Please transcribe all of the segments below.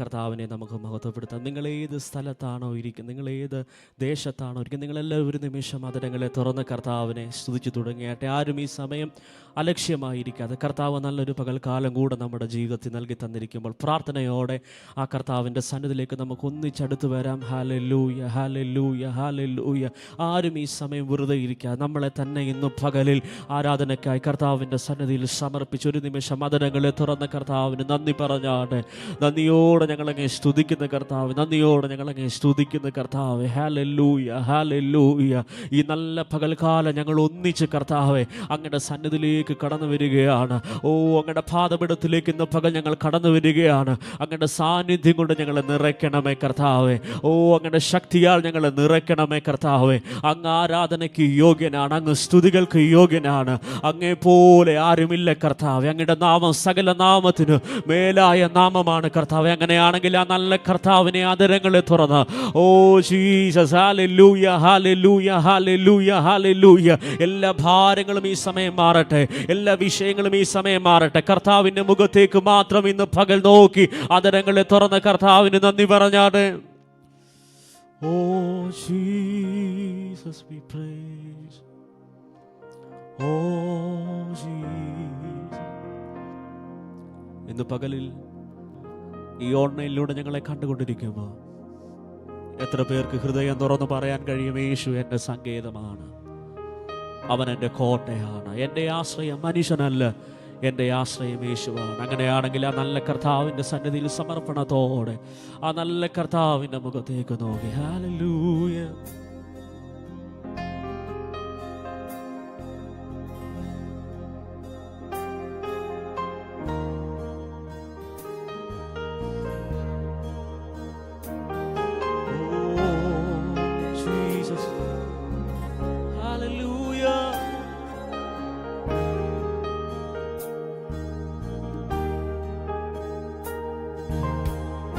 കർത്താവിനെ നമുക്ക് മഹത്വപ്പെടുത്താം. നിങ്ങളേത് സ്ഥലത്താണോ ഇരിക്കുന്നത്, നിങ്ങളേത് ദേശത്താണോ ഇരിക്കുന്നത്, നിങ്ങളെല്ലാവരും നിമിഷം അതിരങ്ങളെ തുറന്ന് കർത്താവിനെ സ്തുതിച്ചു തുടങ്ങിയാട്ടെ. ആരും ഈ സമയം അലക്ഷ്യമായിരിക്കാതെ കർത്താവ് നല്ലൊരു പകൽക്കാലം കൂടെ നമ്മുടെ ജീവിതത്തിൽ നൽകി തന്നിരിക്കുമ്പോൾ പ്രാർത്ഥനയോടെ ആ കർത്താവിൻ്റെ സന്നിധിയിലേക്ക് നമുക്ക് ഒന്നിച്ചടുത്ത് വരാം. Hallelujah, hallelujah, hallelujah. ആരും ഈ സമയം വെറുതെ ഇരിക്കാതെ നമ്മളെ തന്നെ ഇന്ന് പകലിൽ ആരാധനയ്ക്കായി കർത്താവിൻ്റെ സന്നിധിയിൽ സമർപ്പിച്ച് ഒരു നിമിഷം മദനങ്ങളെ തുറന്ന കർത്താവിന് നന്ദി പറഞ്ഞാട്ടെ. നന്ദിയോടെ ഞങ്ങളങ്ങ് സ്തുതിക്കുന്ന കർത്താവ്, നന്ദിയോടെ ഞങ്ങളങ്ങ് സ്തുതിക്കുന്ന കർത്താവ്. Hallelujah, hallelujah. ഈ നല്ല പകൽക്കാലം ഞങ്ങൾ ഒന്നിച്ച് കർത്താവെ അങ്ങയുടെ സന്നിധിയിലേക്ക് കടന്നു വരികയാണ്. ഓ, അങ്ങയുടെ പാദപീഠത്തിലേക്ക് ഇന്ന് പകൽ ഞങ്ങൾ കടന്നു വരികയാണ്. അങ്ങയുടെ സാന്നിധ്യം കൊണ്ട് ഞങ്ങളെ നിറയ്ക്കണമേ കർത്താവെ. ഓ, അങ്ങയുടെ ശക്തിയാൽ ഞങ്ങളെ നിറയ്ക്കണമേ കർത്താവെ. അങ്ങ് ആരാധനയ്ക്ക് യോഗ്യനാണ്, അങ്ങ് സ്തുതികൾക്ക് യോഗ്യനാണ്. അങ്ങേ പോലെ ആരുമില്ല കർത്താവെ. അങ്ങയുടെ നാമം സകല നാമത്തിന് മേലായ നാമമാണ് കർത്താവെ. അങ്ങനെയാണെങ്കിൽ ആ നല്ല കർത്താവിനെ ആദരങ്ങളെ തുറന്ന് oh Jesus, hallelujah, hallelujah, hallelujah, hallelujah. എല്ലാ ഭാരങ്ങളും ഈ സമയം മാറട്ടെ, എല്ലാ വിഷയങ്ങളും ഈ സമയം മാറട്ടെ. കർത്താവിൻ്റെ മുഖത്തേക്ക് മാത്രം ഇന്ന് പകൽ നോക്കി ആദരങ്ങളെ തുറന്ന് കർത്താവിന് നന്ദി പറഞ്ഞാട്ടെ. Oh Jesus we praise. Oh Jesus. ഇന്ന് പകലിൽ ഈ ഓൺലൈനിലൂടെ ഞങ്ങളെ കണ്ടുകൊണ്ടിരിക്കുമ്പോൾ എത്ര പേർക്ക് ഹൃദയം തുറന്ന് പറയാൻ കഴിയും, യേശു എൻ്റെ സങ്കേതമാണ്, അവൻ എൻ്റെ കോട്ടയാണ്, എൻ്റെ ആശ്രയം മനുഷ്യനല്ല, എൻ്റെ ആശ്രയം യേശുവാണ്. അങ്ങനെയാണെങ്കിൽ ആ നല്ല കർത്താവിൻ്റെ സന്നിധിയിൽ സമർപ്പണത്തോടെ ആ നല്ല കർത്താവിൻ്റെ മുഖത്തേക്ക് നോക്കി ഹല്ലേലൂയ.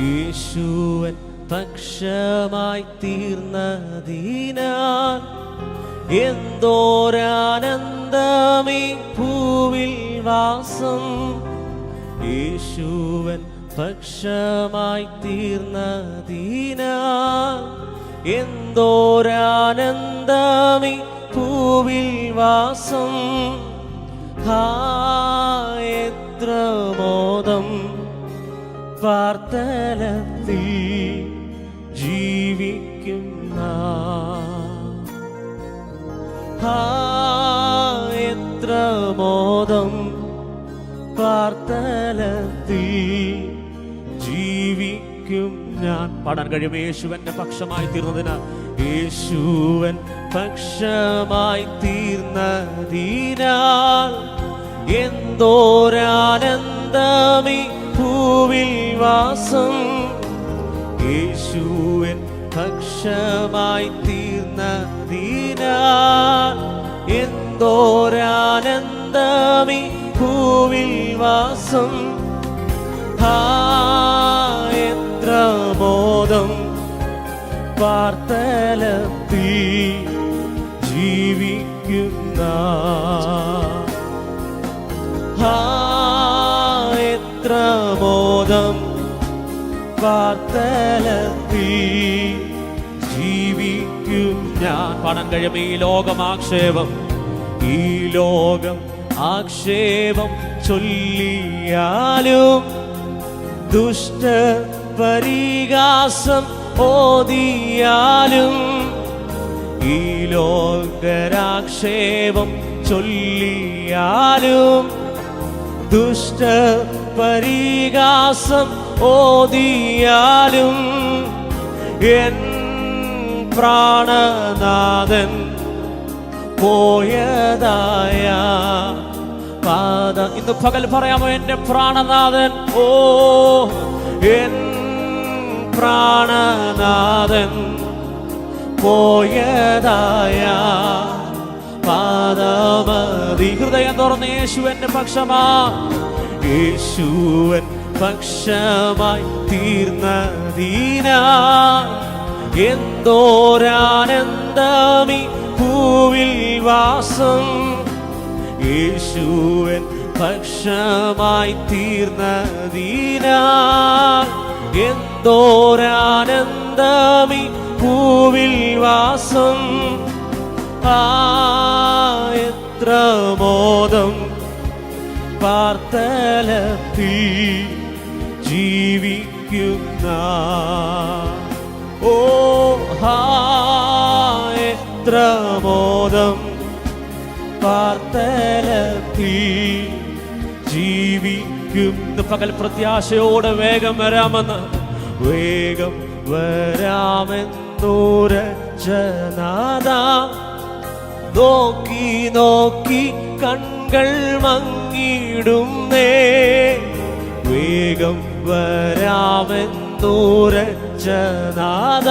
യേശുവൻ പക്ഷമായി തീർന്നതിനാൽ എന്തോരാനന്ദമീ ഭൂവിൽ വാസം. യേശുവൻ പക്ഷമായി തീർന്നതിനാൽ എന്തോരാനന്ദമീ ഭൂവിൽ വാസം. എത്ര മോദം വാർത്തലത്തിൽ ജീവിക്കുന്ന എത്ര മോദം വാർത്തലത്തിൽ ജീവിക്കും ഞാൻ. പാടാൻ കഴിയും. യേശുവന്റെ പക്ഷമായി തീർന്നതിന്, യേശുവൻ പക്ഷമായി തീർന്നതിനാൽ എന്തോരാനന്ദമീ ഭൂവിൽ വാസം. യേശുവൻ പക്ഷമായി തീർന്നതിനാൽ എന്തോരാനന്ദമീ ഭൂവിൽ വാസം. എത്ര മോദം വാർത്തലത്തിൽ ജീവിക്കുന്ന എത്ര മോദം വാർത്തലത്തിൽ ജീവിക്കും ഞാൻ. പാടാൻ കഴിയും. ഈ ലോകം ആക്ഷേപം, ഈ ലോകം ആക്ഷേപം ചൊല്ലിയാലും ദുഷ്ട പരിഹാസം ഓതിയാലും ഈ ലോകരാക്ഷേപം ചൊല്ലിയാലും ദുഷ്ട പരിഹാസം ഓതിയാലും എൻ പ്രാണനാഥൻ പോയതായ പാത. ഇന്ന് പകൽ പറയാമോ, എൻ്റെ പ്രാണനാഥൻ, ഓ എൻ പ്രാണനാഥൻ പോയതായ പാദമതി. ഹൃദയം തുറന്ന് യേശുവന്റെ പക്ഷമാ, യേശുവൻ പക്ഷമായി തീർന്നതിനാൽ എന്തോരാനന്ദമീ ഭൂവിൽ വാസം. യേശുവൻ പക്ഷമായി തീർന്നതിനാൽ എന്തോരാനന്ദമീ പൂവിൽ വാസം, എത്ര മോദം പാർത്തലത്തിൽ ജീവിക്കുന്ന. ഓ എത്ര മോദം പാർത്തലത്തിൽ ജീവിക്കും. പകൽ പ്രത്യാശയോടെ വേഗം വരാമെന്ന്, വേഗം വരാമെന്നൂരജനാഥ. നോക്കി നോക്കി കൺകൾ മങ്ങിടുന്നേ, വേഗം വരാമെന്നൂരജനാഥ.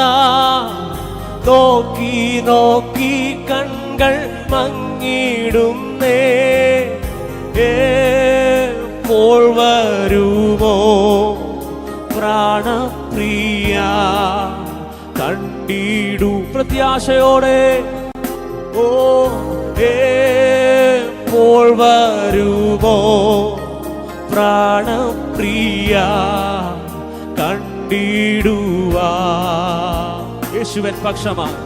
നോക്കി നോക്കി കൺകൾ മങ്ങിടുന്നേ, എപ്പോൾ വരുമോ പ്രാണപ്രിയ കണ്ടിടൂ പ്രത്യാശയോടെ. ഓ എപ്പോൾ വരുമോ പ്രാണപ്രിയ കണ്ടിടുവാ. യേശുവൻ പക്ഷമായി,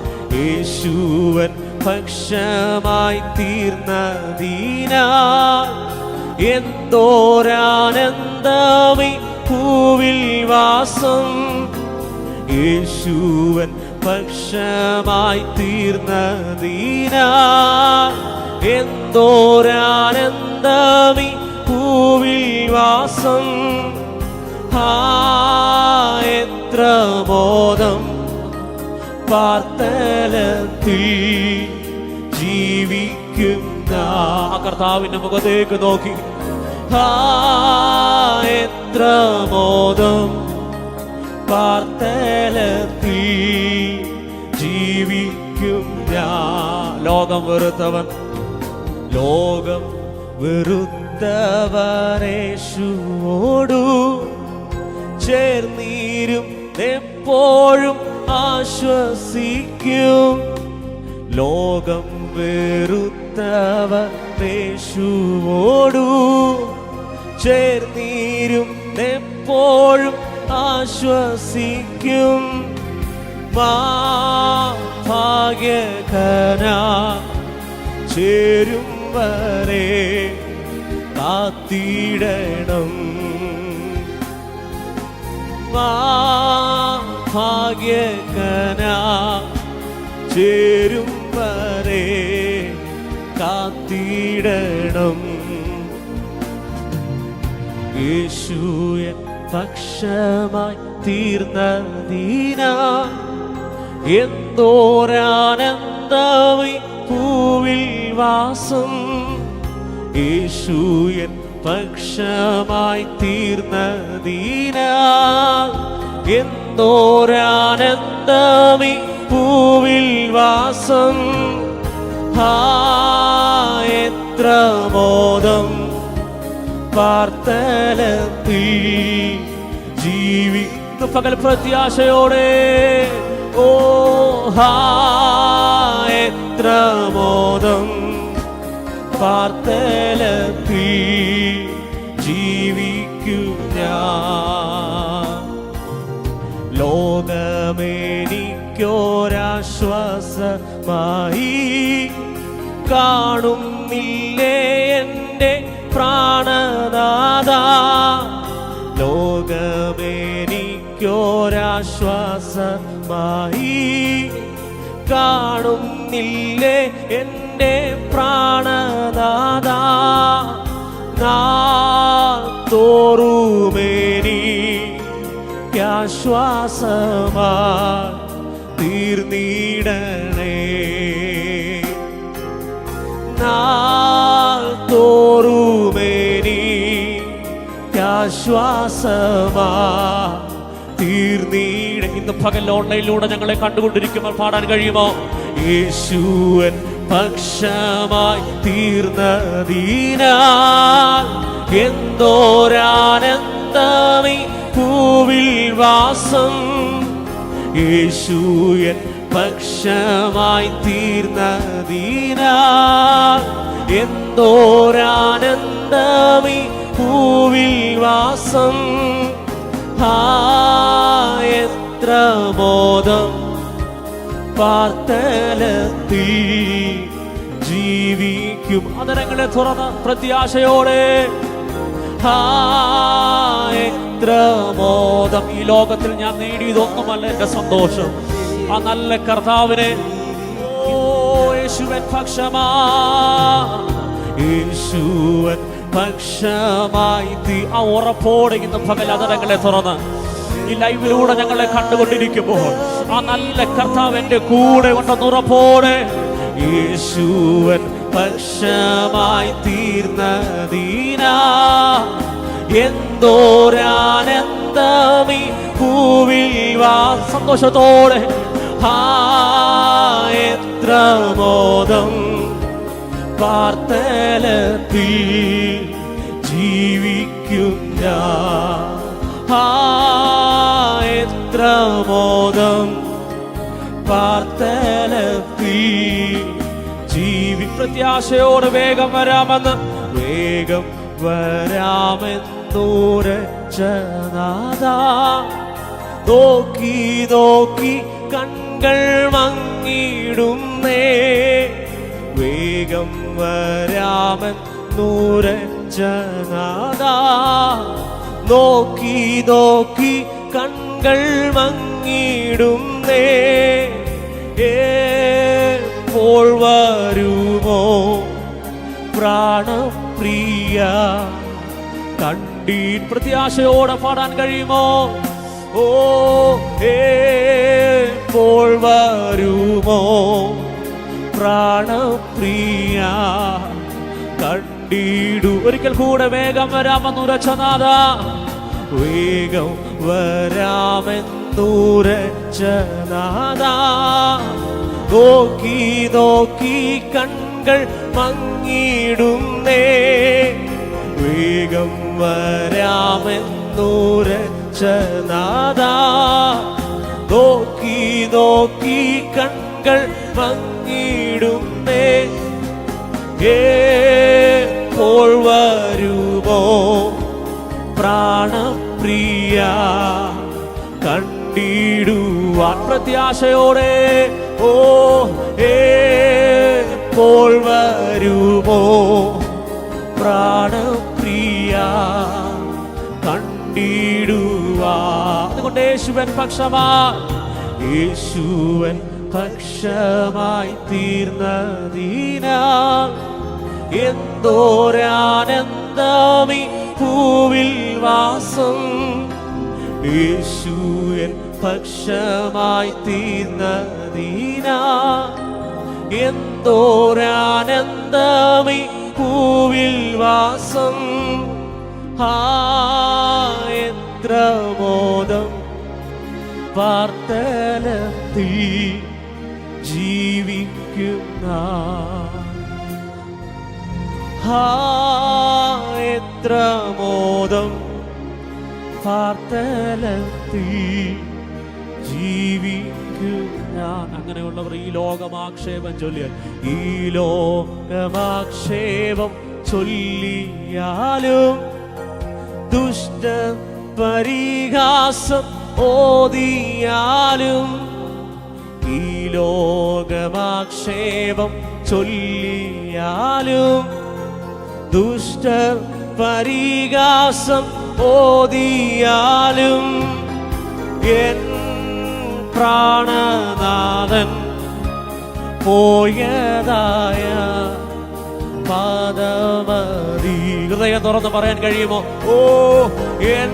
യേശുവൻ പക്ഷമായി തീർന്നതിനാൽ എന്തോരാനന്ദമീ പൂവിൽ വാസം. യേശുവൻ പക്ഷമായി തീർന്നതിനാൽ എന്തോരാനന്ദമീ പൂവിൽ വാസം. എത്ര മോദം പാർത്തലത്തിൽ ജീവിക്കുന്ന. കർത്താവിന്റെ മുഖത്തേക്ക് നോക്കി, എത്ര മോദം പാർത്തലത്തിൽ ജീവിക്കും ഞാൻ. ലോകം വെറുത്തവൻ, ലോകം വെറുത്തവരേശുവോടു ചേർന്നീരും എപ്പോഴും ആശ്വസിക്കും. ലോകം വെറുത്തവരേശുവോടു ചേർന്നീരും എപ്പോഴും ആശ്വസിക്കും. ഭാഗ്യകനാ ചേരും വരെ കാത്തിടണം. ഭാഗ്യകനാ ചേരും വരെ കാത്തിടണം. യേശുവൻ പക്ഷമായി തീർന്നതിനാൽ എന്തോരാനന്ദമീ പൂവിൽ വാസം. യേശുവൻ പക്ഷമായി തീർന്നതിനാൽ എന്തോരാനന്ദമീ പൂവിൽ വാസം. എത്ര മോദം പാർത്തലത്തിൽ ജീവിക്കുന്ന. പകൽ പ്രത്യാശയോടെ, ഓ എത്ര മോദം പാർത്തലത്തിൽ ജീവിക്കും ഞാൻ. ലോകമെനിക്കൊരാശ്വാസമായി കാണുന്നില്ലേ എൻ്റെ പ്രാണനാഥ. ലോകമെനിക്കൊരാശ്വാസമായി കാണുന്നില്ലേ എൻ്റെ പ്രാണനാഥ. തോറുമെനിക്കാശ്വാസമായി തീർന്നിടണേ. തോറുമെനിക്കാശ്വാസമായി തീർന്നിട. ഇന്ന് പകൽ ഓൺലൈനിലൂടെ ഞങ്ങളെ കണ്ടുകൊണ്ടിരിക്കുമ്പോൾ പാടാൻ കഴിയുമോ? യേശുവൻ പക്ഷമായി തീർന്നതിനാൽ എന്തോരാനന്ദമീ പൂവിൽ വാസം. യേശുവൻ പക്ഷമായി തീർന്നതിനാൽ എന്തോരാനന്ദമീ പൂവിൽ വാസം. എത്ര മോദം പാർത്തലത്തിൽ ജീവിക്കും. അതരങ്ങളെ തുറന്ന പ്രത്യാശയോടെ എത്ര മോദം. ഈ ലോകത്തിൽ ഞാൻ നേടിയതൊന്നുമല്ല എന്റെ സന്തോഷം, ആ നല്ല കർത്താവിനെ. ഓ യേശുവൻ പക്ഷമാ, യേശുവൻ പക്ഷമായി ആ ഉറപ്പോടെ ഇന്ന് പകൽ അതരങ്ങളെ തുറന്ന് ഈ ലൈവിലൂടെ ഞങ്ങളെ കണ്ടുകൊണ്ടിരിക്കുമ്പോൾ ആ നല്ല കർത്താവ് എന്റെ കൂടെ ഉണ്ടെന്ന് ഉറപ്പോടെ യേശുവൻ പക്ഷമായി തീർന്നതീനാ എന്തോരാനന്ദമീ ഭൂവിൽ വാ. സന്തോഷത്തോടെ എത്ര മോദം പാർത്തലത്തിൽ ജീവിക്കും ഞാൻ. എത്ര മോദം പാർത്തലത്തിൽ പ്രത്യാശയോട് വേഗം വരാമെന്ന്, വേഗം വരാമെന്നൂരച്ചനാഥാ. നോക്കി നോക്കി കൺകൾ മങ്ങിടുന്നേ, വേഗം വരാമെന്നൂരച്ചനാഥാ. നോക്കി നോക്കി കൺകൾ മങ്ങിടുന്നേ, എപ്പോൾ വരുമോ പ്രാണപ്രിയ. കണ്ടീ പ്രത്യാശയോടെ പാടാൻ കഴിയുമോ? ഓ എപ്പോൾ വരുമോ പ്രാണപ്രിയ. കണ്ടിടു ഒരിക്കൽ കൂടെ വേഗം വരാമെന്നുരച്ചനാഥ, വേഗം വരാമെന്നുരച്ചനാഥ. നോക്കി നോക്കി കൺകൾ മങ്ങിടുന്നേ, വേഗം വരാമെന്നുരച്ചനാഥ. നോക്കി നോക്കി കൺകൾ മങ്ങിടുന്നേ, എപ്പോൾ വരുമോ പ്രാണപ്രിയ. കണ്ടിടുവാൻ പ്രത്യാശയോടെ ഓ എപ്പോൾ വരുമോ പ്രാണപ്രിയ. കണ്ടിടുവാൻ. അതുകൊണ്ട് യേശുവൻ പക്ഷമായി, യേശുവൻ പക്ഷമായി തീർന്നതിനാൽ എന്തോരാനന്ദമീ ഭൂവിൽ വാസം. യേശുവൻ പക്ഷമായി തീർന്നതിനാൽ എന്തോരാനന്ദമീ ഭൂവിൽ വാസം. എത്ര മോദം പാർത്തലത്തിൽ ജീവിക്കുന്ന. എത്ര മോദം പാർത്തലത്തിൽ ജീവിക്കുന്ന. അങ്ങനെയുള്ളവർ ഈ ലോകമാക്ഷേപം ചൊല്ലിയാൽ, ഈ ലോകമാക്ഷേപം ചൊല്ലിയാലും ദുഷ്ട പരിഹാസം ഓതിയാലും, ഈ ലോകമാക്ഷേപം ചൊല്ലിയാലും ദുഷ്ട പരിഹാസം ഓതിയാലും, എൻ പ്രാണനാഥൻ പോയതായ പാദമതി. ഹൃദയം തുറന്ന് പറയാൻ കഴിയുമോ? ഓ എൻ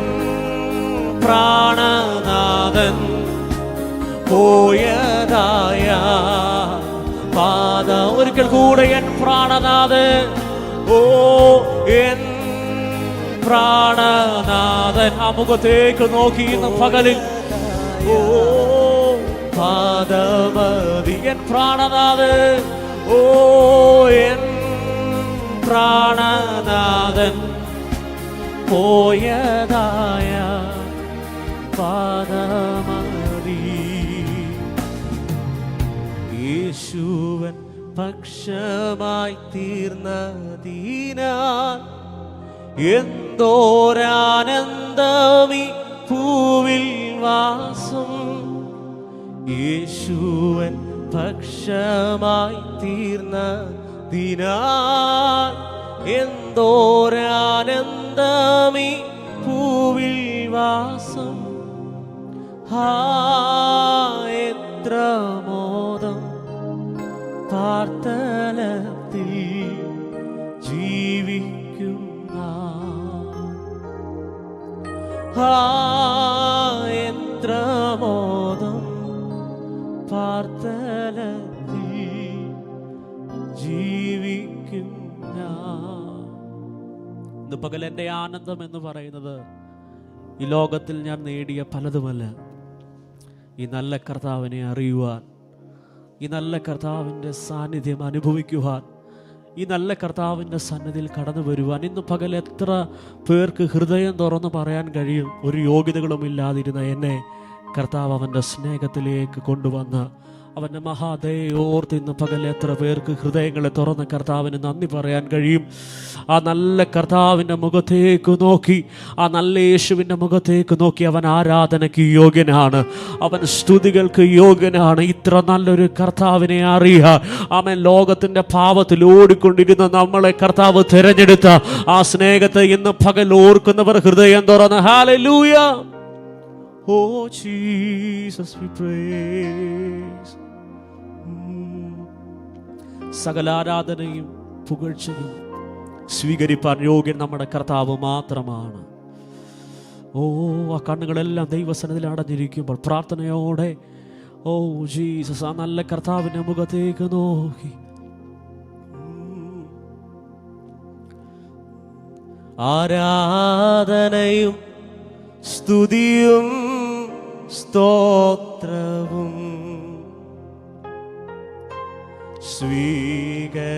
പ്രാണനാഥൻ പോയതായ പാദ. ഒരിക്കൽ കൂടെ എൻ പ്രാണനാഥൻ, ഓ എൻ പ്രാണനാഥൻ. ആ മുഖത്തേക്ക് നോക്കി ഇന്ന് പകലിൽ ഓ പാദമതി. എൻ പ്രാണനാഥൻ, ഓ എൻ പ്രാണനാഥൻ പോയതായ പാദമതി. യേശുവൻ പക്ഷമായി തീർന്നതിനാൽ എന്തോരാനന്ദമീ ഭൂവിൽ വാസം. യേശുവൻ പക്ഷമായി തീർന്നതിനാൽ എന്തോരാനന്ദമീ ഭൂവിൽ വാസം. എത്ര മോദം പാർത്തലത്തിൽ ജീവിക്കുന്ന. എത്ര മോദം പാർത്തലത്തിൽ ജീവിക്കുന്ന. ഇന്ന് പകൽ എൻ്റെ ആനന്ദം എന്ന് പറയുന്നത് ഈ ലോകത്തിൽ ഞാൻ നേടിയ പലതുമല്ല, ഈ നല്ല കർത്താവിനെ അറിയുവാൻ, ഈ നല്ല കർത്താവിൻ്റെ സാന്നിധ്യം അനുഭവിക്കുവാൻ, ഈ നല്ല കർത്താവിൻ്റെ സന്നിധിയിൽ കടന്നു വരുവാൻ. ഇന്ന് പകൽ എത്ര പേർക്ക് ഹൃദയം തുറന്ന് പറയാൻ കഴിയും, ഒരു യോഗ്യതകളും ഇല്ലാതിരുന്ന എന്നെ കർത്താവ് അവൻ്റെ സ്നേഹത്തിലേക്ക് കൊണ്ടുവന്ന് അവൻ്റെ മഹാദയോർത്ത് ഇന്ന് പകൽ എത്ര പേർക്ക് ഹൃദയങ്ങളെ തുറന്ന് കർത്താവിന് നന്ദി പറയാൻ കഴിയും. ആ നല്ല കർത്താവിൻ്റെ മുഖത്തേക്ക് നോക്കി, ആ നല്ല യേശുവിൻ്റെ മുഖത്തേക്ക് നോക്കി അവൻ ആരാധനയ്ക്ക് യോഗ്യനാണ്, അവൻ സ്തുതികൾക്ക് യോഗ്യനാണ്. ഇത്ര നല്ലൊരു കർത്താവിനെ അറിയുക. അവൻ ലോകത്തിൻ്റെ പാപത്തിൽ ഓടിക്കൊണ്ടിരുന്ന നമ്മളെ കർത്താവ് തിരഞ്ഞെടുത്ത ആ സ്നേഹത്തെ ഇന്ന് പകൽ ഓർക്കുന്നവർ ഹൃദയം തുറന്ന് hallelujah. Oh Jesus, we praise. സകല ആരാധനയും പുകഴ്ചയും സ്വീകരിപ്പാൻ യോഗ്യൻ നമ്മുടെ കർത്താവ് മാത്രമാണ്. ആ കണ്ണുകളെല്ലാം ദൈവസന്നിധിയിൽ അടഞ്ഞിരിക്കുമ്പോൾ പ്രാർത്ഥനയോടെ ജീസസ് ആ നല്ല കർത്താവിൻ്റെ മുഖത്തേക്ക് നോക്കി ആരാധനയും സ്തുതിയും സ്തോത്രവും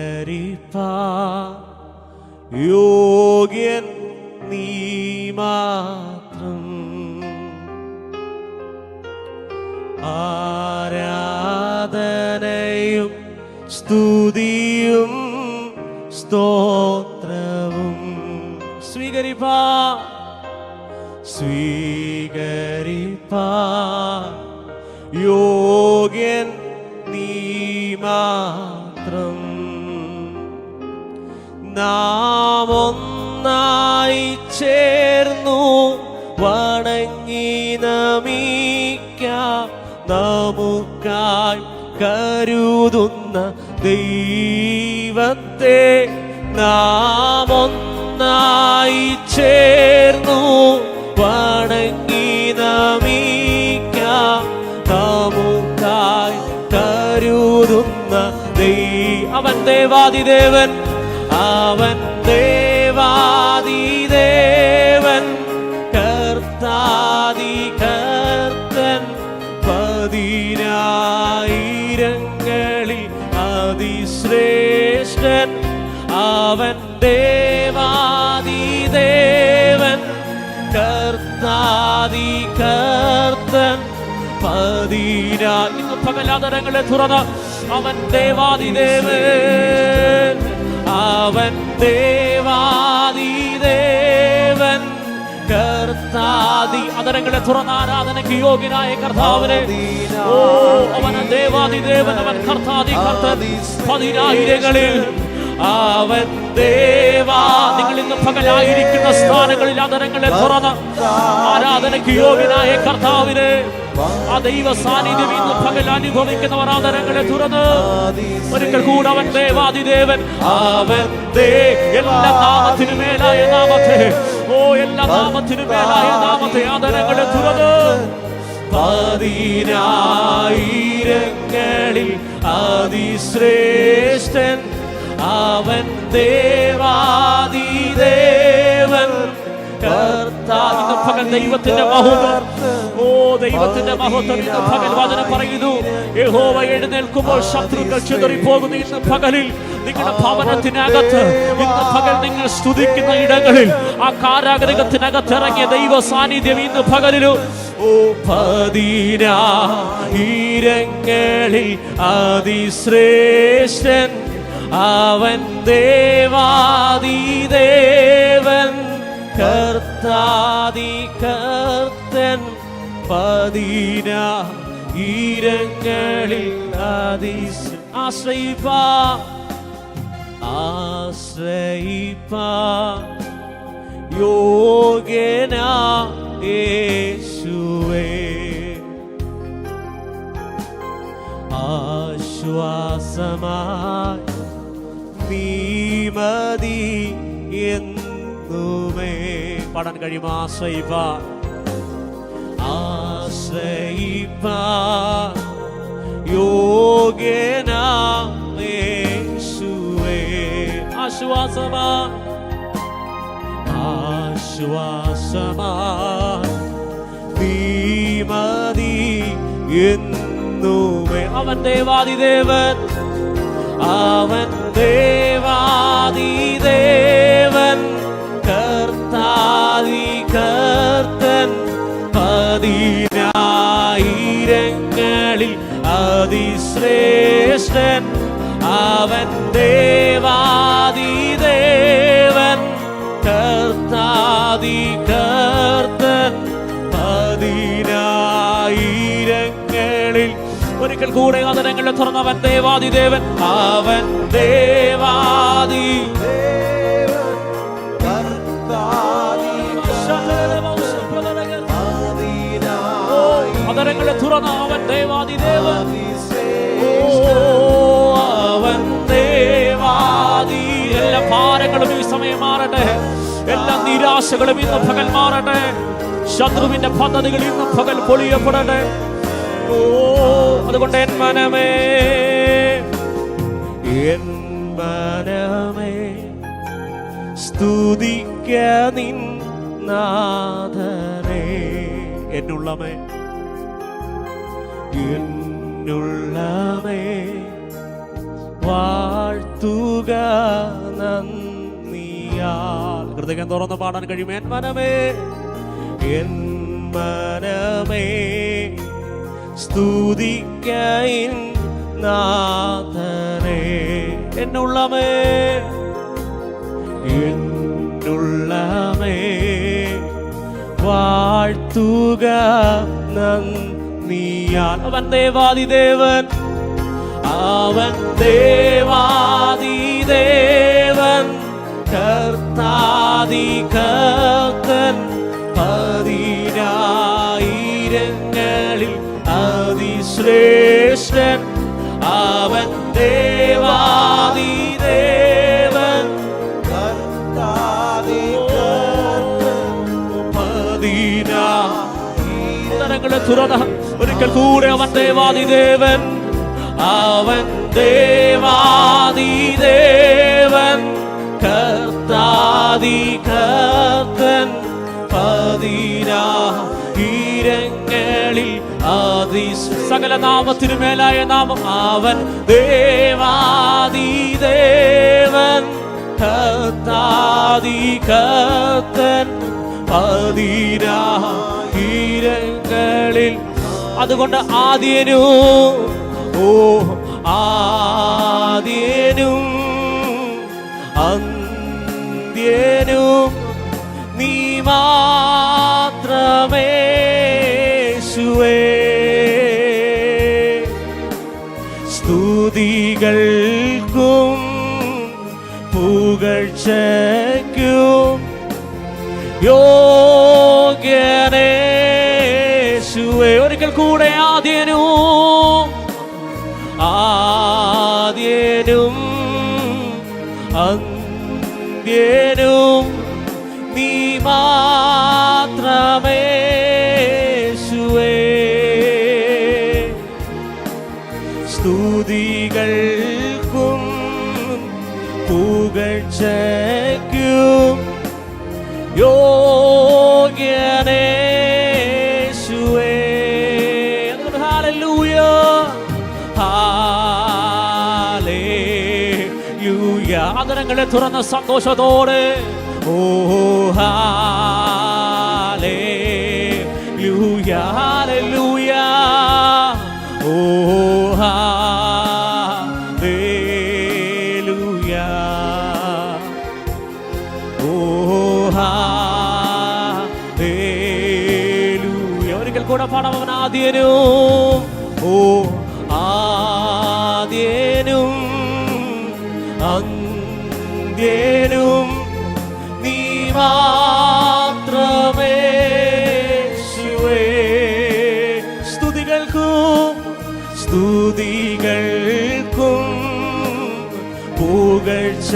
സ്വീകരിപ്പാൻ യോഗ്യൻ നീ മാത്രം. ആരാധനയും സ്തുതിയും സ്തോത്രവും സ്വീകരിപ്പാൻ യോഗ്യൻ നീ മാത്രം. നാം ഒന്നായി ചേർന്നു വണങ്ങി നമിക്കാം നമുക്കായി കരുതുന്ന ദൈവത്തെ. നാം ഒന്നായി ചേർന്നു വണങ്ങി നമിക്കാം നമുക്കായി കരുതുന്ന അവൻ ദേവാദിദേവൻ, അവൻ ദേവാദിദേവൻ, കർത്താദി കർത്തൻ, പതിനായിരങ്ങളിൽ അതിശ്രേഷ്ഠൻ. അവൻ ദേവാദിദേവൻ, കർത്താദി കർത്തൻ, ഇന്ന് പകലാതരങ്ങളെ തുറന്ന് അവൻ ദേവാദിദേവൻ, അവൻ ദേവാദിദേവൻ, കർത്താദി അതരങ്ങളെ തുറന്ന് ആരാധനയ്ക്ക് യോഗ്യനായ കർത്താവിനെ. അവൻ ദേവാദിദേവൻ, അവൻ കർത്താദി കർത്തൻ, പതിനായിരങ്ങളിൽ അവൻ ദേവാ. നിങ്ങൾ ഇന്ന് പകലായിരിക്കുന്ന സ്ഥാനങ്ങളിൽ അതരങ്ങളെ തുറന്ന് ആരാധനയ്ക്ക് യോഗ്യനായ കർത്താവിനെ, ആ ദൈവ സാന്നിധ്യം ഇന്ന് പകൽ അനുഭവിക്കുന്നവർ ആദരങ്ങളെ തുറന്ന് ഒരിക്കൽ കൂടെ അവൻ ദേവാദിദേവൻ, അവൻ എല്ലാ നാമത്തിനു മേലായ നാമത്തെ, എല്ലാ നാമത്തിനു മേലായ നാമത്തെ ആദരങ്ങളെ തുറന്ന് പതിനായിരങ്ങളിൽ അതിശ്രേഷ്ഠൻ. അവൻ ദേവാദിദേവൻ, കർത്താവ്. പകൽ ദൈവത്തിന്റെ മഹത്വം, ദൈവത്തിന്റെ മഹത്വം ഇന്ന് പകൽ വചനം പറയുന്നു. യഹോവ എഴുന്നേൽക്കുമ്പോൾ ശത്രുക്കൾ ചിതറിപ്പോകുന്നു. ഇന്ന് പകലിൽ നിങ്ങളുടെ ഭവനത്തിനകത്ത്, ഇന്ന് പകൽ നിങ്ങൾ സ്തുതിക്കുന്ന ഇടങ്ങളിൽ, ആ കാരാഗൃഹത്തിനകത്ത് ഇറങ്ങിയ ദൈവ സാന്നിധ്യം ഇന്ന് പകലിലും പതിനായിരങ്ങളിൽ അതിശ്രേഷ്ഠൻ. അവൻ ദേവാദിദേവൻ, കർത്താദി കർത്തൻ, കർത്തൻ പതിനായിരങ്ങളിൽ ആശ്രയിപ്പാൻ യോഗ്യനാ യേശുവേ. ആശ്വാസമായി നീ മതി എന്നുമേ. പാടാൻ കഴിയുമോ? ആശ്രയിപ്പാൻ യോഗ്യനാ യേശുവേ. ആശ്വാസമായി നീ മതി എന്നുമേ. അവൻ ദേവാദിദേവൻ, അവൻ ദേവാദിദേവൻ, കർത്താദി കർത്തൻ, പതിനായിരങ്ങളിൽ അതിശ്രേഷ്ഠൻ. അവൻ ദേവാദിദേവൻ, കർത്താദി കർത്തൻ, പതിനായിരങ്ങളിൽ. ഒരിക്കൽ കൂടെ അതിരങ്ങളെ തുറന്നവൻ ദേവാദിദേവൻ, അവൻ ദേവാദിദേവൻ, കർത്താദി അതിരങ്ങളെ തുറന്ന അവൻ ദേവാദിദേവൻ, അവൻ ദേവാദി. എല്ലാ ഭാരങ്ങളും ഈ സമയം മാറട്ടെ, എല്ലാ നിരാശകളും ഇന്ന് പകൽ മാറട്ടെ, ശത്രുവിന്റെ പദ്ധതികൾ ഇന്ന് പകൽ പൊളിയപ്പെടട്ടെ. അതുകൊണ്ട് എൻ മനമേ സ്തുതിക്ക നിൻ നാഥനെ. എന്നുള്ളമേ വാഴ്ത്തുക നന്ദിയാൽ. ഹൃദയം തുറന്ന് പാടാൻ കഴിയും. എൻ മനമേ സ്തുതിക്ക നാഥനെ. എന്നുള്ളമേ വാഴ്ത്തുക നന്ദിയാൽ. അവൻ ദേവാദിദേവൻ, അവൻ ദേവാദിദേവൻ, കർത്താദി കർത്തൻ, പതിനായിരങ്ങളിൽ അതിശ്രേഷ്ഠൻ. അവൻ ദേവാദിദേവൻ, കർത്താദി കർത്തൻ, പതിനായിരങ്ങളെ തുറന്ന. ഒരിക്കൽ കൂടെ അവൻ ദേവാദിദേവൻ, അവൻ ദേവാദിദേവൻ, കർത്താദി കർത്തൻ, പതിനായിരങ്ങളിൽ സകല നാമത്തിനു മേലായ നാമം. അവൻ ദേവാദിദേവൻ, കർത്താദി കർത്തൻ, പതിനായിരങ്ങളിൽ. അതുകൊണ്ട് ആദ്യനും ആദ്യനും അന്ത്യനും നീ മാത്രമേ യേശുവേ. സ്തുതികൾക്കും പുകഴ്ചയ്ക്കും യോഗ്യനേ യേശുവേ. ഒരിക്കൽ കൂടെ ആദ്യനും അന്ത്യനും നീ മാത്രമേ യേശുവേ. സ്തുതികൾക്കും പുകഴ്ചയ്ക്കും യോഗ്യനേ യേശുവേ. Hallelujah, hallelujah. ആദരങ്ങളെ തുറന്ന സന്തോഷത്തോടെ ഓ ഹല്ലേലൂയ, ഹല്ലേലൂയ, ഓ ഹല്ലേലൂയ, ഓ ഹല്ലേലൂയ. പാടാം. അവൻ ആദ്യനും, ഓ ആദ്യനും അന്ത്യനും നീ മാത്രമേ യേശുവേ. സ്തുതികൾക്കും പുകഴ്ചയ്ക്കും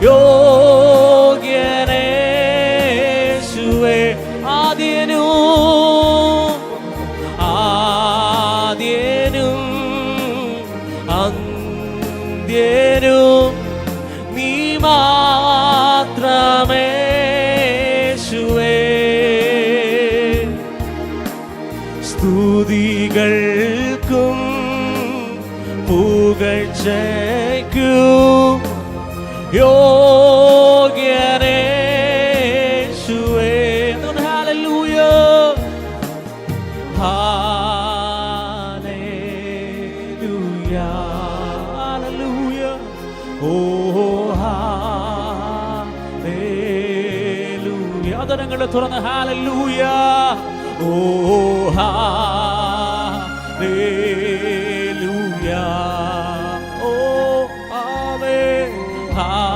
യോഗ്യനേശുവേ. ആദ്യനും അന്ത്യനും നീ മാത്രമേ യേശുവേ. സ്തുതികൾക്കും പുകഴ്ചയ്ക്കും യോഗ്യനേശുവേ. ഹല്ലേലൂയ, ഹല്ലേലൂയ, ഹല്ലേലൂയ, ഓ ഹല്ലേലൂയ. അതരങ്ങളെ തുറന്ന് ഹല്ലേലൂയ, ഓ ഹല്ലേലൂയ, ഓ ആമേൻ, ഹല്ലേലൂയ.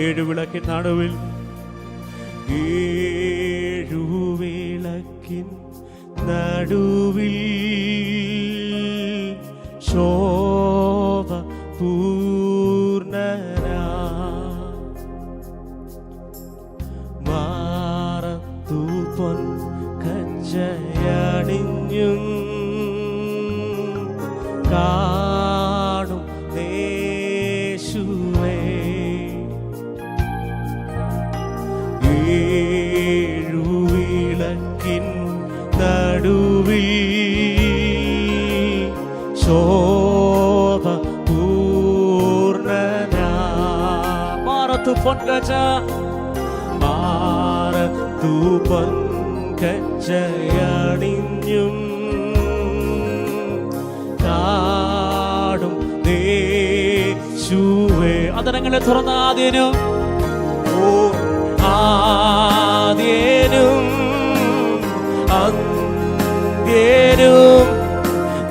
ഏഴുവിളക്കിൻ നടുവിൽ, ഏഴുവിളക്കിൻ നടുവിൽ ശോഭ പൂർണ്ണനാ മാറത്തു പൊൻ കച്ചയണിഞ്ഞും കാണും യേശുവേ. ഏഴുവിളക്കിൻ നടുവിൽ ശോഭ പൂർണ്ണനാ മാറത്തു പൊൻകച്ച മാറത്തു പൊൻകച്ചയണിഞ്ഞും കാണും യേശുവേ. അതരങ്ങളെ തുറന്ന ആദ്യനും, ഓ ആദ്യനും അന്ത്യനും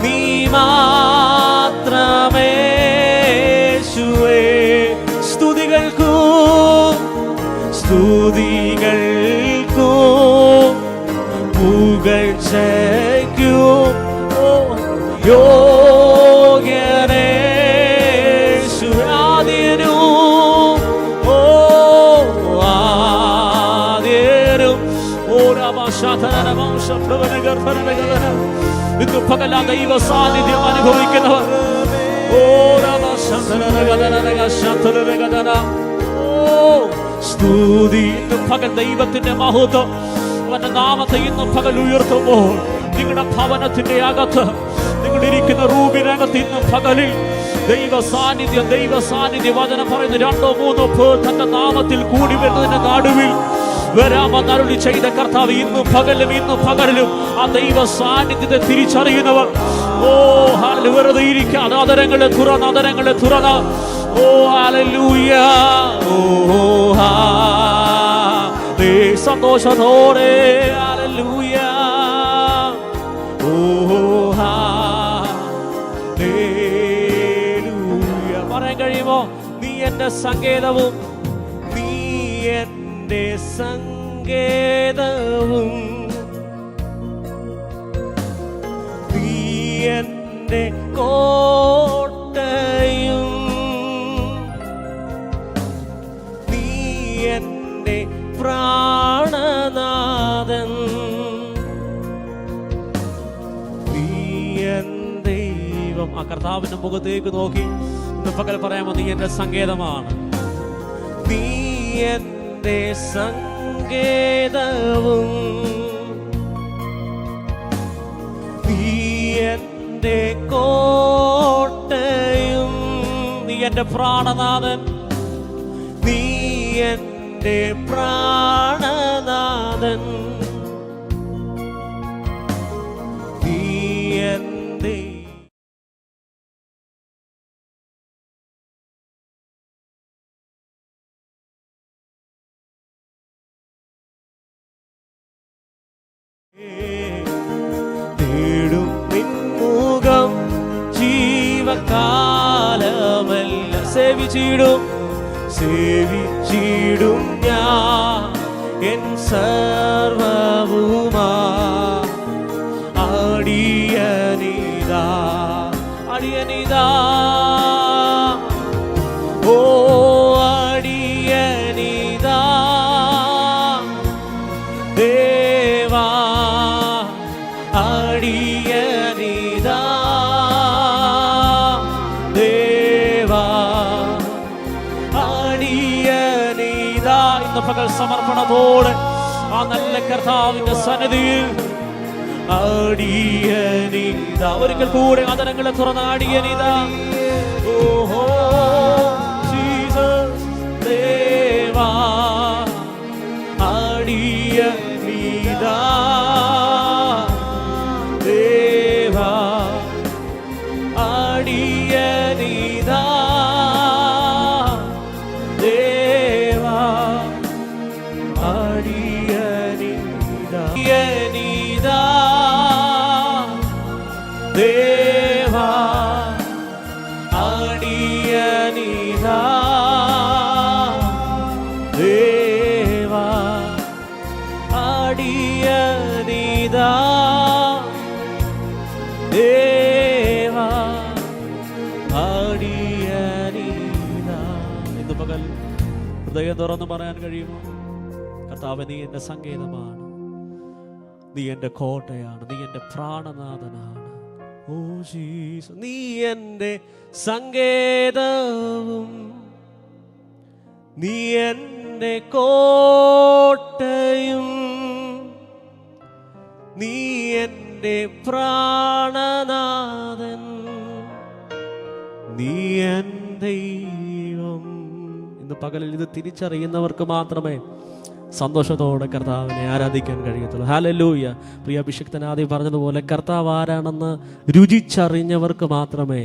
നീ മാത്രമേ യേശുവേ. സ്തുതികൾക്കും പുകഴ്ചയ്ക്കും യോഗ്യനേശുവേ. ആദ്യനും, ഓ ആദ്യനും, ഓ രാമശാഥനവംശപ്രവനഗർഭനഗലന. ഇന്ന് പകല ദൈവ സാന്നിധ്യം അനുഭവിക്കുന്നവർ, ഓ രാമശാഥനഗലന. സ്തുതി. ഇന്ന് പകൽ ദൈവത്തിന്റെ മഹത്വം, അവന്റെ നാമത്തെ ഇന്ന് പകൽ ഉയർത്തുമ്പോൾ നിങ്ങളുടെ ഭവനത്തിന്റെ അകത്ത്, നിങ്ങളിരിക്കുന്ന റൂമിനകത്ത് ഇന്ന് പകലിൽ ദൈവ സാന്നിധ്യം വചനം പറയുന്നു, 2-3 പേർ തന്റെ നാമത്തിൽ കൂടി വരുന്നതിന്റെ നടുവിൽ വരാമെന്നരുളി ചെയ്ത കർത്താവ് ഇന്ന് പകലിലും ആ ദൈവ സാന്നിധ്യത്തെ തിരിച്ചറിയുന്നവർ, ഓ ഹല്ലേലൂയ, വെറുതെ ഇരിക്കാതെ അതരങ്ങളെ തുറന്ന്, ഓ ഹല്ലേലൂയ, ഓ സന്തോഷത്തോടെ ഹല്ലേലൂയ, ഓ ഹല്ലേലൂയ. പറയാൻ കഴിയുമോ? നീ എന്റെ സങ്കേതവും, നീ എന്റെ സങ്കേതവും, നീ എന്റെ കോട്ടയും, നീ എന്റെ പ്രാണനാഥൻ, നീ എൻ ദൈവം. ആ കർത്താവിന്റെ മുഖത്തേക്ക് നോക്കി ഇന്ന് പകൽ പറയാമോ, നീ എന്റെ സങ്കേതമാണ്, നീ എന്റെ സങ്കേതവും, നീ എന്റെ കോട്ടയും, നീ എന്റെ പ്രാണനാഥൻ, നീ എന്റെ പ്രാണനാഥൻ, നീ എന്റെ തേടും നിൻമുഖം ജീവകാലമല്ല സേവിച്ചിടും ഞാൻ എൻ സർവവുമാ. അടിയനിതാ ഓ അടിയനിതാ ദേവാ അടിയനിതാ ദേവാ അടിയനിതാ. ഇന്ന് പകൽ സമർപ്പണത്തോടെ ആ നല്ല കർത്താവിന്റെ സന്നിധിയിൽ അടിയനിതാ. ഒരിക്കൽ കൂടെ ആദരങ്ങളെ തുറന്ന അടിയനിതാ. ഓഹോ ജീസസ് ദേവാ അടിയനിതാ ദേവാ അടിയനിതാ ദേവാ അടിയനിതാ അടിയനിതാ ദേവാ അടിയനിതാ ദേവാ അടിയനിതാ ദേവാ അടിയനിതാ. ഇന്ന് പകൽ ഹൃദയം തുറന്ന് പറയാൻ കഴിയുമോ? കർത്താവേ, നീ എൻ്റെ സങ്കേതമാണ്, നീ എൻ്റെ കോട്ടയാണ്, നീ എൻ്റെ പ്രാണനാഥനാണ്. ഓ ജീസസ്, നീ എൻ്റെ സങ്കേതവും നീ എൻ്റെ കോട്ടയും നീ എൻ്റെ പ്രാണനാഥൻ, നീ എൻ ദൈവം. ഇന്ന് പകലിൽ ഇത് തിരിച്ചറിയുന്നവർക്ക് മാത്രമേ സന്തോഷത്തോടെ കർത്താവിനെ ആരാധിക്കാൻ കഴിയത്തുള്ളൂ. ഹല്ലേലൂയ. പ്രിയ അഭിഷിക്തനാദി പറഞ്ഞതുപോലെ കർത്താവ് ആരാണെന്ന് രുചിച്ചറിഞ്ഞവർക്ക് മാത്രമേ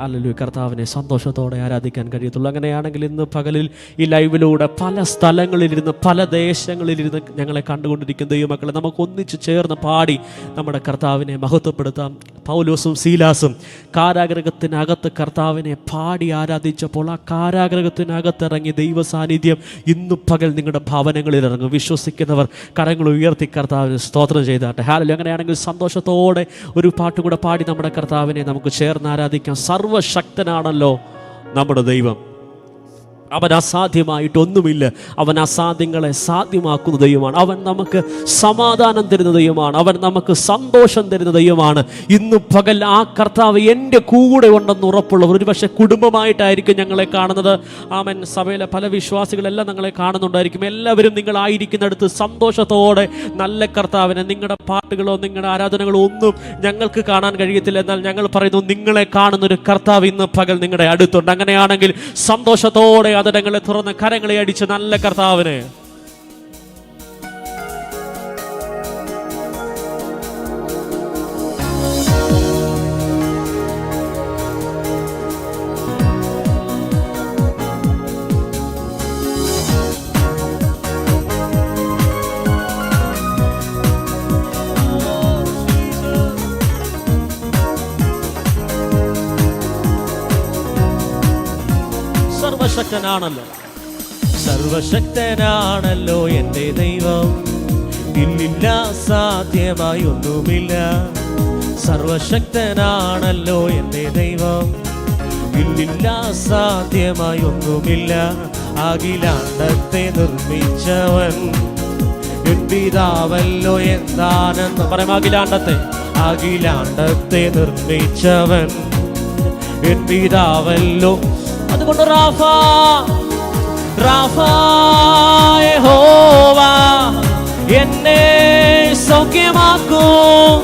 ഹല്ലേലൂയ കർത്താവിനെ സന്തോഷത്തോടെ ആരാധിക്കാൻ കഴിയത്തുള്ളൂ. അങ്ങനെയാണെങ്കിൽ ഇന്ന് പകലിൽ ഈ ലൈവിലൂടെ പല സ്ഥലങ്ങളിലിരുന്ന് പല ദേശങ്ങളിലിരുന്ന് ഞങ്ങളെ കണ്ടുകൊണ്ടിരിക്കുന്ന ദൈവമക്കളെ നമുക്ക് ഒന്നിച്ച് ചേർന്ന് പാടി നമ്മുടെ കർത്താവിനെ മഹത്വപ്പെടുത്താം. പൗലോസും സീലാസും കാരാഗ്രഹത്തിനകത്ത് കർത്താവിനെ പാടി ആരാധിച്ചപ്പോൾ ആ കാരാഗ്രഹത്തിനകത്തിറങ്ങി ദൈവ സാന്നിധ്യം ഇന്ന് പകൽ നിങ്ങളുടെ ഭവനങ്ങളിൽ ഇറങ്ങും. വിശ്വസിക്കുന്നവർ കരങ്ങൾ ഉയർത്തി കർത്താവിന് സ്തോത്രം ചെയ്താട്ടെ. ഹല്ലേലൂയ. അങ്ങനെയാണെങ്കിൽ സന്തോഷത്തോടെ ഒരു പാട്ടുകൂടെ പാടി നമ്മുടെ കർത്താവിനെ നമുക്ക് ചേർന്ന് ആരാധിക്കാം. സർവശക്തനാണല്ലോ നമ്മുടെ ദൈവം. അവൻ അസാധ്യമായിട്ടൊന്നുമില്ല. അവൻ അസാധ്യങ്ങളെ സാധ്യമാക്കുന്ന ദൈവമാണ്. അവൻ നമുക്ക് സമാധാനം തരുന്ന ദൈവമാണ്. അവൻ നമുക്ക് സന്തോഷം തരുന്ന ദൈവമാണ്. ഇന്ന് പകൽ ആ കർത്താവ് എൻ്റെ കൂടെ ഉണ്ടെന്ന് ഉറപ്പുള്ളവർ, ഒരുപക്ഷെ കുടുംബമായിട്ടായിരിക്കും ഞങ്ങളെ കാണുന്നത്. ആമേൻ. സഭയിലെ പല വിശ്വാസികളെല്ലാം ഞങ്ങളെ കാണുന്നുണ്ടായിരിക്കും. എല്ലാവരും നിങ്ങളായിരിക്കുന്നിടത്ത് സന്തോഷത്തോടെ നല്ല കർത്താവിനെ, നിങ്ങളുടെ പാട്ടുകളോ നിങ്ങളുടെ ആരാധനകളോ ഒന്നും ഞങ്ങൾക്ക് കാണാൻ കഴിയത്തില്ല. എന്നാൽ ഞങ്ങൾ പറയുന്നു, നിങ്ങളെ കാണുന്നൊരു കർത്താവ് ഇന്ന് പകൽ നിങ്ങളുടെ അടുത്തുണ്ട്. അങ്ങനെയാണെങ്കിൽ സന്തോഷത്തോടെ ആദരങ്ങളെ തുറന്ന് കരങ്ങളെ അടിച്ച് നല്ല കർത്താവിനെ സർവശക്തനാണല്ലോ എൻ്റെ ദൈവം. ഇല്ലില്ല സാധ്യമായി ഒന്നുമില്ല. സർവശക്തനാണല്ലോ എൻ്റെ ദൈവം. ഇല്ലില്ല സാധ്യമായി ഒന്നുമില്ല. അഖിലാണ്ടത്തെ നിർമ്മിച്ചവൻ എൻ പിതാവല്ലോ എന്താണെന്ന് പറയാം. അഖിലാണ്ടത്തെ നിർമ്മിച്ചവൻ എൻ പിതാവല്ലോ. അതുകൊണ്ട് യഹോവാ എന്നെ സൗഖ്യമാക്കും.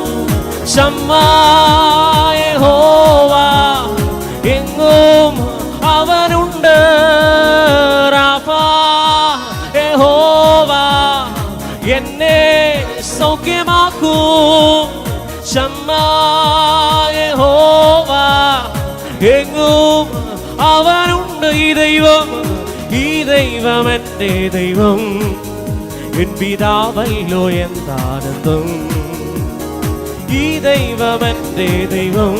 ശമ്മാ യഹോവാ എങ്ങും അവനുണ്ട്. യഹോവാ എന്നെ സൗഖ്യമാക്കും. ശമ്മാ യഹോവാ എങ്ങും അവനുണ്ട്. ഈ ദൈവം എൻ്റെ ദൈവം. എൻ പിതാവല്ലോ എന്താനന്ദം. ഈ ദൈവം എൻ്റെ ദൈവം,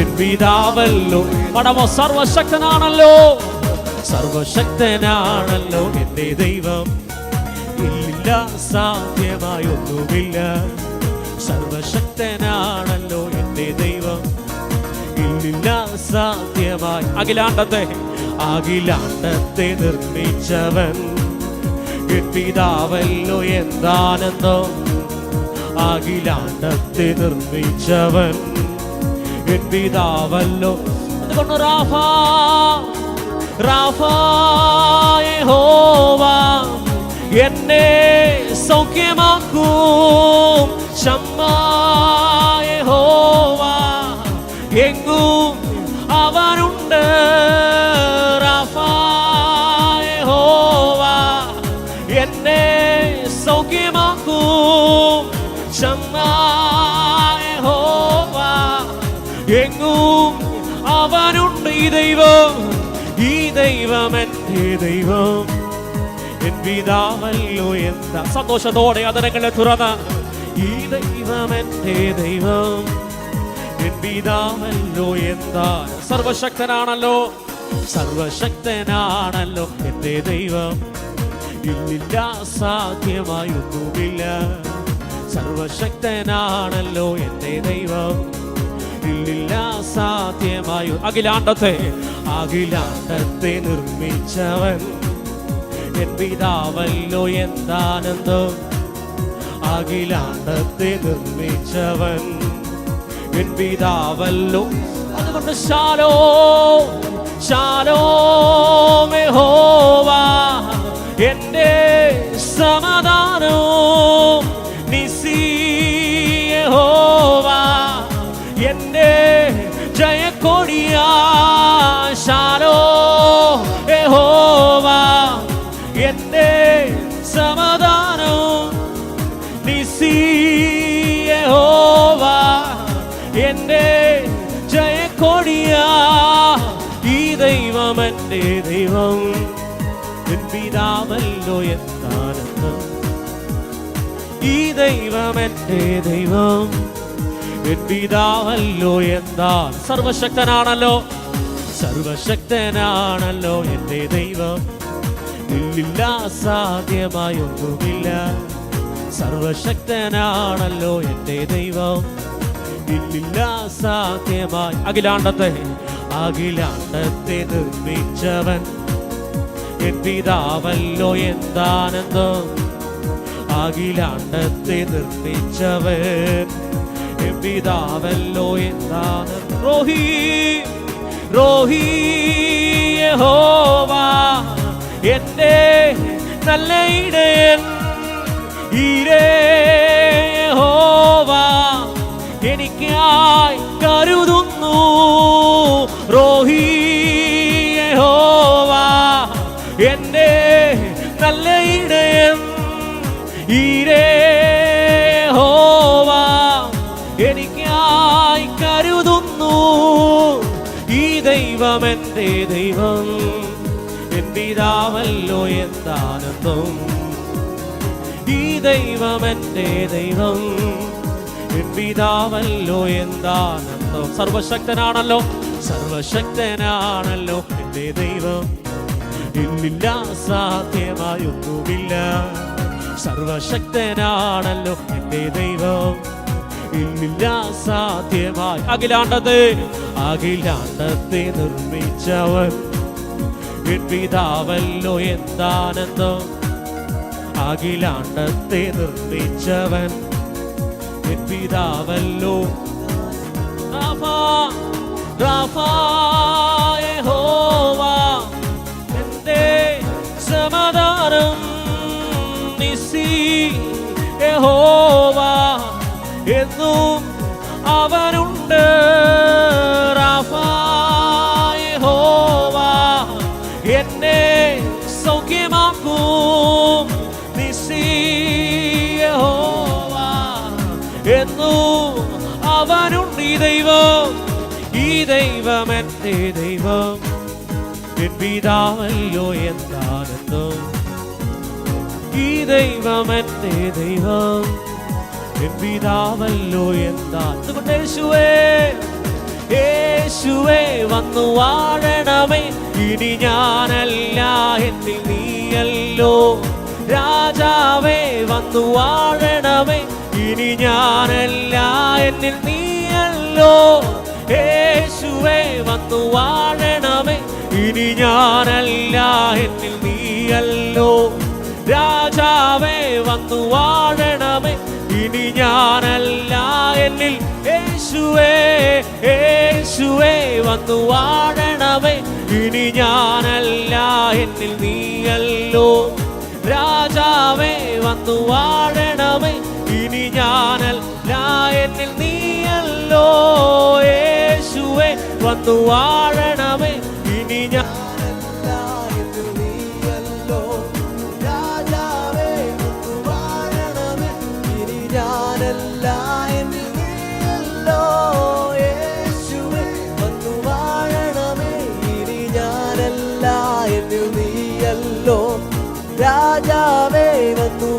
എൻ പിതാവല്ലോ. പടമോ സർവശക്തനാണല്ലോ, സർവശക്തനാണല്ലോ എൻ്റെ ദൈവം. ഇല്ല സാധ്യമായൊന്നുമില്ല. സർവശക്തനാണല്ലോ എൻ്റെ ദൈവം, ഇല്ല സാധ്യമായി. അഖിലാണ്ടത്തെ നിർമ്മിച്ചവൻ എൻ പിതാവല്ലോ എന്താനന്ദം. അഖിലാണ്ടത്തെ നിർമ്മിച്ചവൻ എൻ പിതാവല്ലോ. അതുകൊണ്ട് റാഫാ യഹോവ എന്നെ സൗഖ്യമാക്കും. ശമ്മാ യഹോവ എങ്ങും അവനുണ്ട്. റാഫാ യഹോവ എന്നെ സൗഖ്യമാക്കും. ശമ്മാ യഹോവ എങ്ങും അവനുണ്ട്. ഈ ദൈവം എൻ്റെ ദൈവം, എൻ പിതാവല്ലോ എന്താ. സന്തോഷത്തോടെ അതരങ്ങളെ തുറന്ന് ഈ ദൈവം എൻ്റെ ദൈവം, എൻ പിതാവല്ലോ എന്താ. സർവശക്തനാണല്ലോ, സർവശക്തനാണല്ലോ എൻ്റെ ദൈവം. ഇല്ലില്ല സാധ്യമായൊന്നുമില്ല. സർവശക്തനാണല്ലോ എൻ്റെ ദൈവം, ഇല്ലില്ല സാധ്യമായോ. അഖിലാണ്ടത്തെ നിർമ്മിച്ചവൻ എൻ പിതാവല്ലോ എന്താനന്ദം. അഖിലാണ്ടത്തെ നിർമ്മിച്ചവൻ എൻ പിതാവല്ലോ. അതുകൊണ്ട് ശാലോം യഹോവ എൻ്റെ സമാധാനവും. നിസി യഹോവ എൻ്റെ ജയക്കൊടിയാ. ശാലോം യഹോവ എൻ്റെ സമാധാനവും. നിസി യഹോവ എൻ്റെ ജയക്കൊടിയാ. ഈ ദൈവം എൻ്റെ ദൈവം, എൻ പിതാവല്ലോ എന്താനന്ദം. ഈ ദൈവം എൻ്റെ ദൈവം, എൻ പിതാവല്ലോ എന്താണ്. സർവശക്തനാണല്ലോ, സർവശക്തനാണല്ലോ എൻ്റെ ദൈവം. ഇല്ലില്ല സാധ്യമായൊന്നുമില്ല. സർവശക്തനാണല്ലോ എൻ്റെ ദൈവം, ഇല്ലില്ല സാധ്യമായി. അഖിലാണ്ടത്തെ നിർമ്മിച്ചവൻ എൻ പിതാവല്ലോ എന്താനന്ദം. അഖിലാണ്ടത്തെ നിർമ്മിച്ചവൻ എൻ പിതാവല്ലോ എന്താനന്ദം. റോഹി യഹോവ എൻ്റെ നല്ല ഇടയൻ. ഈരേ യഹോവ എനിക്കായി കരുതുന്നു. റോഹി യഹോവ എൻ്റെ നല്ല ഇടയൻ. ഈരേ യഹോവ എനിക്കായി കരുതുന്നു. ഈ ദൈവം എൻ്റെ ദൈവം, എൻ പിതാവല്ലോ എന്താനന്ദം. ഈ ദൈവം എൻ്റെ ദൈവം, എൻ പിതാവല്ലോ എന്താനന്ദം. സർവശക്തനാണല്ലോ, സർവശക്തനാണല്ലോ എൻ്റെ ദൈവം. ഇല്ലില്ല സാധ്യമായൊന്നുമില്ല. സർവശക്തനാണല്ലോ എൻ്റെ ദൈവം, ഇല്ലില്ല സാധ്യമായി. അഖിലാണ്ടത്തെ നിർമ്മിച്ചവൻ എൻ പിതാവല്ലോ എന്താനന്ദം. അഖിലാണ്ടത്തെ നിർമ്മിച്ചവൻ എൻ പിതാവല്ലോ. റാഫാ യഹോവ എൻ്റെ സമാധാനം. നിസി യഹോവ എന്നും അവനുണ്ട്. റാഫാ യഹോവ എന്നെ സൗഖ്യമാക്കും. നിസി യഹോവ എന്നും അവനുണ്ട്. ഈ ദൈവം എൻ്റെ ദൈവം, എൻ പിതാവല്ലോ എന്താനന്ദം. ഈ ദൈവം എൻ്റെ ദൈവം, എൻ പിതാവല്ലോ എന്താ. അതുകൊണ്ട് യേശുവേ, യേശുവേ വന്നു വാഴണമേ, ഇനി ഞാനല്ല എന്നിൽ നീയല്ലോ. രാജാവേ വന്നു വാഴണമേ, ഇനി ഞാനല്ല എന്നിൽ നീയല്ലോ. യേശുവേ വന്നു വാഴണമേ, ഇനി ഞാനല്ല എന്നിൽ നീയല്ലോ. രാജാവേ വന്നു വാഴണമേ, ഇനി ഞാനല്ല എന്നിൽ. യേശുവേ, യേശുവേ വന്നു വാഴണമേ, ഇനി ഞാനല്ല എന്നിൽ നീയല്ലോ. രാജാവേ വന്നു വാഴണമേ, ഇനി ഞാനല്ല എന്നിൽ നീയല്ലോ. യേശുവേ വന്നു വാഴണമേ, ഇനി ഞാനല്ല എന്നിൽ നീയല്ലോ. രാജാവേ വന്നു വാഴണമേ, ഇനി ഞാനല്ല എന്നിൽ നീയല്ലോ. യേശുവേ വന്നു വാഴണമേ, ഇനി ഞാനല്ല എന്നിൽ നീയല്ലോ. രാജാവേ വന്നു